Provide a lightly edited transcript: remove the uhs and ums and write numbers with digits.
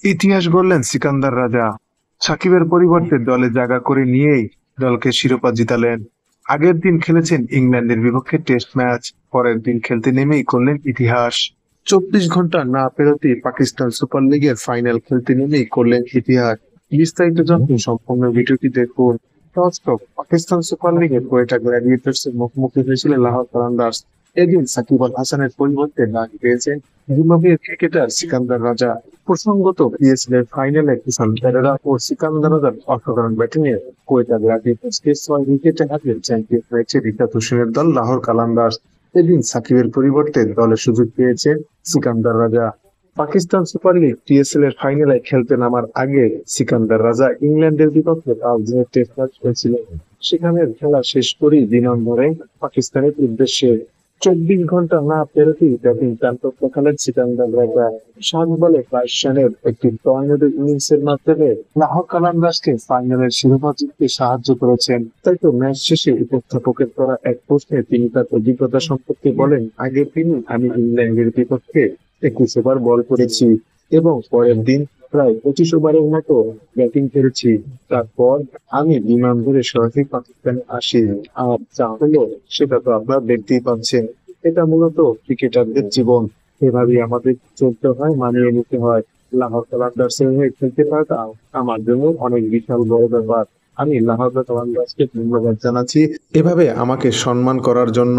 ইতিহাস গড়লেন সিকান্দার রাজা। সাকিবের পরিবর্তে দলে জায়গা করে নিয়েই দলকে শিরোপা জিতালেন। আগের দিন খেলেছেন ইংল্যান্ডের বিপক্ষে টেস্ট ম্যাচ, পরের দিন খেলতে নেমেই করলেন ইতিহাস। 24 ঘন্টা না পেরোতেই পাকিস্তান সুপার লিগের ফাইনাল খেলতে নেমেই করলেন ইতিহাস। বিস্তারিত জানতে সম্পূর্ণ ভিডিওটি দেখুন। দর্শক, পাকিস্তান সুপার লিগে কোয়েটা গ্ল্যাডিয়েটর্স এর মুখোমুখি হয়েছিল লাহোর কালান্দার্স। এদিন সাকিব আল হাসানের পরিবর্তে ডাক পেয়েছেন জিম্বাবুয়ের ক্রিকেটার সিকান্দার রাজা। প্রসঙ্গত, পিএসএল এর ফাইনালে কিষান পেরেরা ও সিকান্দার রাজার অসাধারণ ব্যাটিংয়ে কোয়েটা গ্ল্যাডিয়েটর্সকে 6 উইকেটে হারিয়ে চ্যাম্পিয়ন হয়েছে রিশাদ হোসেনের দল লাহোর কালান্দার্স। এদিন সাকিবের পরিবর্তে দলে সুযোগ পেয়েছেন সিকান্দার রাজা। পাকিস্তান সুপার লিগ পিএসএল এর ফাইনালে খেলতে নামার আগে সিকান্দার রাজা ইংল্যান্ডের বিপক্ষে 5 দিনের টেস্ট ম্যাচ খেলেছিলেন। সেখানে খেলা শেষ করেই বিমানবন্দরে পাকিস্তানের উদ্দেশ্যে 24 ঘন্টা না পেরোতেই ব্যাটিং টানতে দেখালেন সিকান্দার রাজা। 7 বলে 22 রানের একটি টর্নেডো ইনিংসের মাধ্যমে লাহোর কালান্দার্সকে ফাইনালের শিরোপা জিততে সাহায্য করেছেন। তাই তো ম্যাচ শেষে উপস্থাপকের করা এক প্রশ্নে তিনি তার অভিজ্ঞতা সম্পর্কে বলেন, আগের দিনই আমি ইংল্যান্ডের বিপক্ষে 21 বার বল করেছি এবং পরের দিন প্রায় 25 ওভারের মতো ব্যাটিং করেছি। তারপর আমি বিমান ধরে সরাসরি পাকিস্তানে আসি। আর যা হলো সেটা তো আপনারা দেখতেই পাচ্ছেন। এটা মূলত ক্রিকেটারদের জীবন। এভাবেই আমাদের চলতে হয়, মানিয়ে নিতে হয়। লাহোর কালান্দার্স এর হয়ে খেলতে পারাটা আমার জন্য অনেক বিশাল বড় ব্যাপার। আমি লাহোর কালান্দার্সকে ধন্যবাদ জানাচ্ছি এভাবে আমাকে সম্মান করার জন্য।